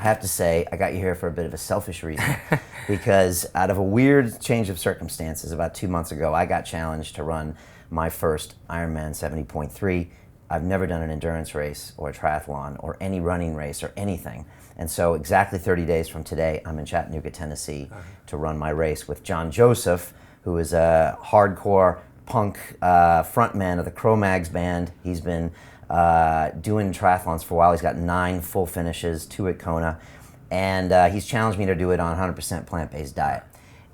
have to say, I got you here for a bit of a selfish reason. Because out of a weird change of circumstances, about 2 months ago, I got challenged to run my first Ironman 70.3. I've never done an endurance race or a triathlon or any running race or anything. And so exactly 30 days from today, I'm in Chattanooga, Tennessee to run my race with John Joseph, who is a hardcore punk frontman of the Cro-Mags band. He's been doing triathlons for a while. He's got 9 full finishes, 2 at Kona. And he's challenged me to do it on 100% plant-based diet.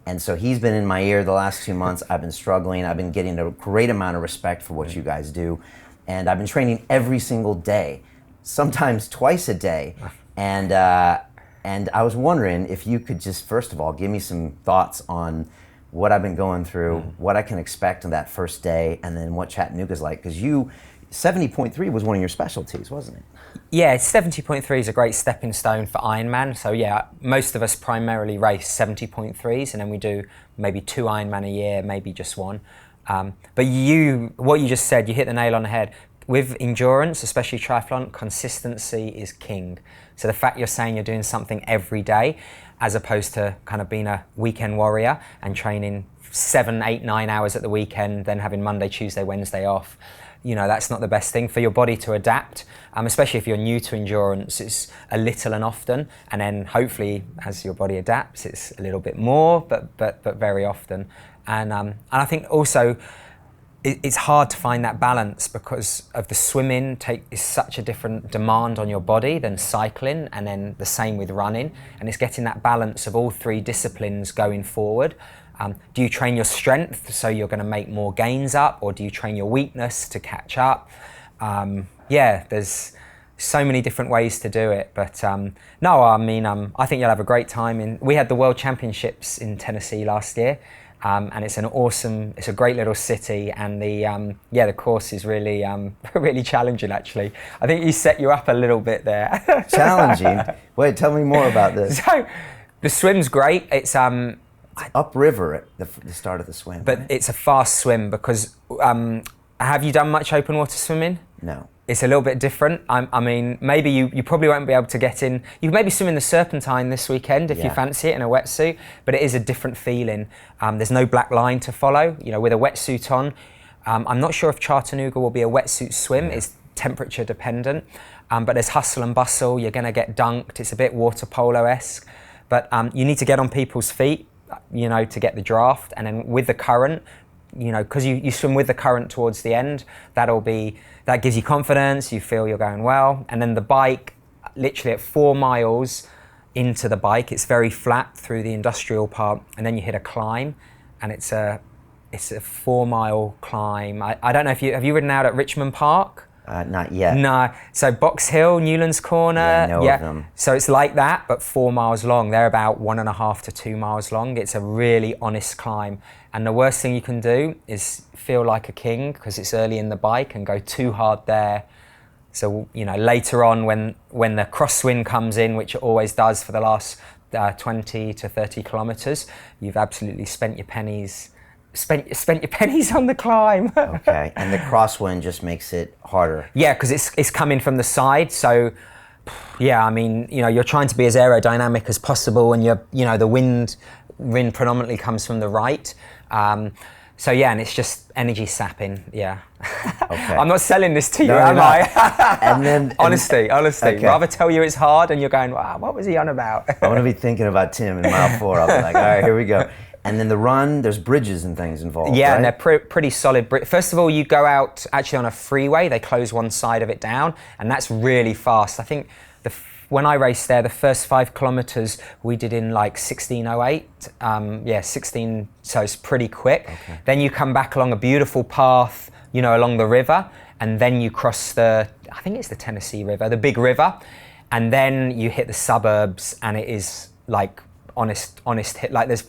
And so he's been in my ear the last 2 months. I've been struggling. I've been getting a great amount of respect for what you guys do. And I've been training every single day, sometimes twice a day. And I was wondering if you could just, first of all, give me some thoughts on what I've been going through, what I can expect on that first day, and then what Chattanooga's like. Because 70.3 was one of your specialties, wasn't it? Yeah, 70.3 is a great stepping stone for Ironman. So yeah, most of us primarily race 70.3s, and then we do maybe 2 Ironman a year, maybe just 1. But what you just said, you hit the nail on the head. With endurance, especially triathlon, consistency is king. So the fact you're saying you're doing something every day, as opposed to kind of being a weekend warrior and training 7, 8, 9 hours at the weekend, then having Monday, Tuesday, Wednesday off, that's not the best thing for your body to adapt, especially if you're new to endurance. It's a little and often, and then hopefully as your body adapts, it's a little bit more, but very often. And I think also it's hard to find that balance because of the swimming is such a different demand on your body than cycling, and then the same with running. And it's getting that balance of all 3 disciplines going forward. Do you train your strength so you're going to make more gains up, or do you train your weakness to catch up? There's so many different ways to do it. But no, I think you'll have a great time. We had the World Championships in Tennessee last year. And it's a great little city, and the course is really, really challenging actually. I think you set you up a little bit there. Challenging? Wait, tell me more about this. So, the swim's great. It's upriver at the start of the swim. But right? It's a fast swim because, have you done much open water swimming? No. It's a little bit different. Maybe you probably won't be able to get in. You can maybe swim in the Serpentine this weekend if you fancy it in a wetsuit, but it is a different feeling. There's no black line to follow. With a wetsuit on, I'm not sure if Chattanooga will be a wetsuit swim. It's temperature dependent, but there's hustle and bustle. You're going to get dunked. It's a bit water polo-esque, but you need to get on people's feet, to get the draft, and then with the current. Because you swim with the current towards the end, that gives you confidence, you feel you're going well. And then the bike, literally at 4 miles into the bike, it's very flat through the industrial part, and then you hit a climb, and it's a 4-mile climb. I don't know if have you ridden out at Richmond Park? Not yet. No. So Box Hill, Newlands Corner. Yeah, I know of them. So it's like that, but 4 miles long. They're about 1.5 to 2 miles long. It's a really honest climb. And the worst thing you can do is feel like a king because it's early in the bike and go too hard there. So, later on when the crosswind comes in, which it always does for the last 20 to 30 kilometers, you've absolutely spent your pennies on the climb. Okay, and the crosswind just makes it harder. Yeah, because it's coming from the side. So, you're trying to be as aerodynamic as possible, and the wind predominantly comes from the right. And it's just energy sapping. Yeah. Okay. I'm not selling this to you, am I? And then honestly, okay. Rather tell you it's hard, and you're going, wow, what was he on about? I want to be thinking about Tim in mile 4. I'll be like, all right, here we go. And then the run, there's bridges and things involved, yeah, right? And they're pretty solid. First of all, you go out actually on a freeway. They close one side of it down, and that's really fast. I think when I raced there, the first 5 kilometers we did in like 16:08. 16. So it's pretty quick. Okay. Then you come back along a beautiful path, along the river, and then you cross I think it's the Tennessee River, the big river, and then you hit the suburbs, and it is like honest hit. Like there's,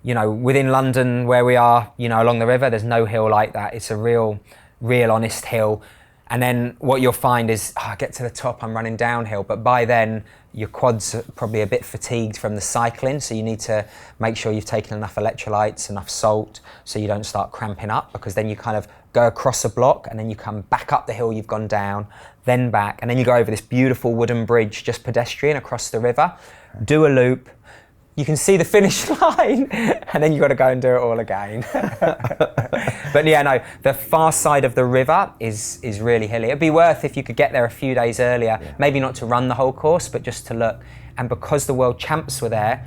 within London where we are, along the river, there's no hill like that. It's a real honest hill. And then what you'll find is, I get to the top, I'm running downhill, but by then your quads are probably a bit fatigued from the cycling, so you need to make sure you've taken enough electrolytes, enough salt, so you don't start cramping up, because then you kind of go across a block, and then you come back up the hill you've gone down, then back, and then you go over this beautiful wooden bridge, just pedestrian, across the river, do a loop. You can see the finish line, and then you've got to go and do it all again. But yeah, no, the far side of the river is really hilly. It'd be worth if you could get there a few days earlier, maybe not to run the whole course, but just to look. And because the world champs were there,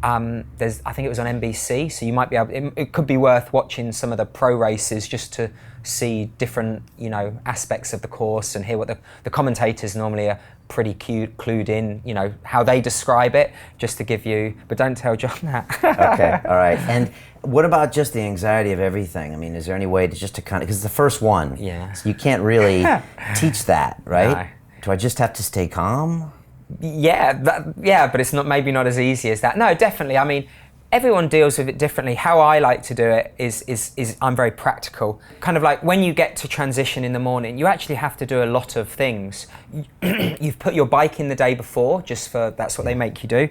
I think it was on NBC, so you might be able, it could be worth watching some of the pro races just to see different, you know, aspects of the course and hear what the commentators normally are pretty clued in, you know, how they describe it, just to give you, but don't tell John that. Okay, all right. And what about just the anxiety of everything? I mean, is there any way to just to kind of, because it's the first one, so you can't really teach that, right? No. Do I just have to stay calm? Yeah, but it's maybe not as easy as that. No, definitely. I mean, everyone deals with it differently. How I like to do it is I'm very practical. Kind of like when you get to transition in the morning, you actually have to do a lot of things. You've put your bike in the day before, that's what they make you do.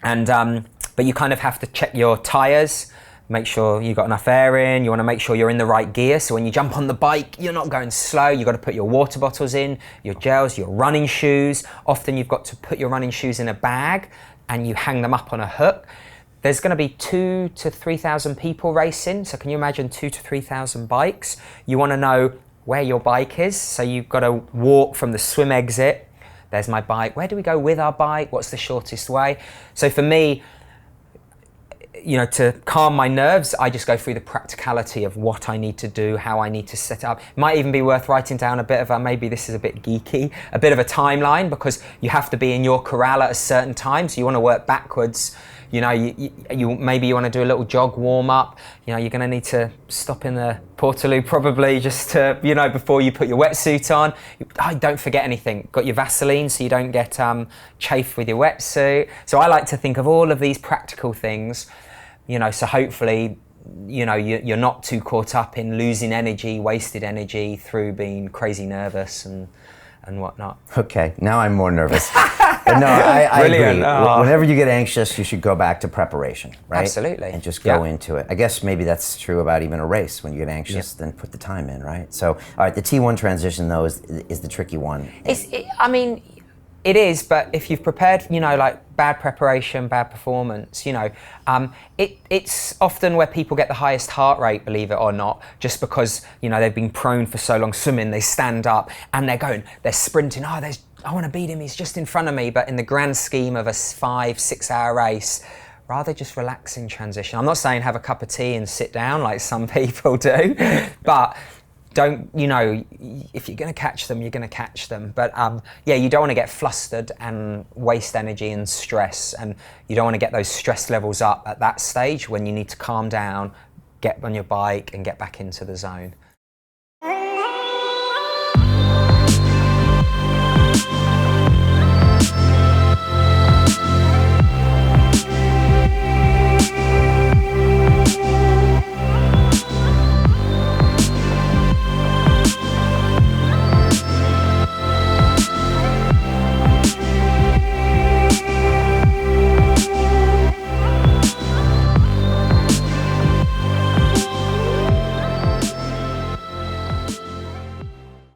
And but you kind of have to check your tires. Make sure you've got enough air in, you want to make sure you're in the right gear, so when you jump on the bike, you're not going slow. You've got to put your water bottles in, your gels, your running shoes. Often you've got to put your running shoes in a bag and you hang them up on a hook. There's going to be 2,000 to 3,000 people racing, so can you imagine 2,000 to 3,000 bikes? You want to know where your bike is, so you've got to walk from the swim exit. There's my bike. Where do we go with our bike? What's the shortest way? So for me, you know, to calm my nerves, I just go through the practicality of what I need to do, how I need to set it up. It might even be worth writing down a bit of maybe this is a bit geeky, a bit of a timeline, because you have to be in your corral at a certain time, so you want to work backwards. You know, you maybe you want to do a little jog warm up. You know, you're going to need to stop in the Portaloo probably just to, you know, before you put your wetsuit on. Oh, don't forget anything. Got your Vaseline so you don't get chafed with your wetsuit. So I like to think of all of these practical things. You know, so hopefully, you know, you're not too caught up in losing energy, wasted energy through being crazy nervous and whatnot. Okay, now I'm more nervous. But no, I agree. Oh. Whenever you get anxious, you should go back to preparation, right? Absolutely. And just go into it. I guess maybe that's true about even a race. When you get anxious, then put the time in, right? So, all right, the T1 transition, though, is the tricky one. I mean, it is, but if you've prepared, you know, like bad preparation, bad performance, you know, it's often where people get the highest heart rate, believe it or not, just because, you know, they've been prone for so long swimming, they stand up and they're sprinting, I want to beat him, he's just in front of me. But in the grand scheme of a 5-6 hour race, rather just relax in transition. I'm not saying have a cup of tea and sit down like some people do, but don't, you know, if you're going to catch them, you're going to catch them. But yeah, you don't want to get flustered and waste energy and stress. And you don't want to get those stress levels up at that stage when you need to calm down, get on your bike and get back into the zone.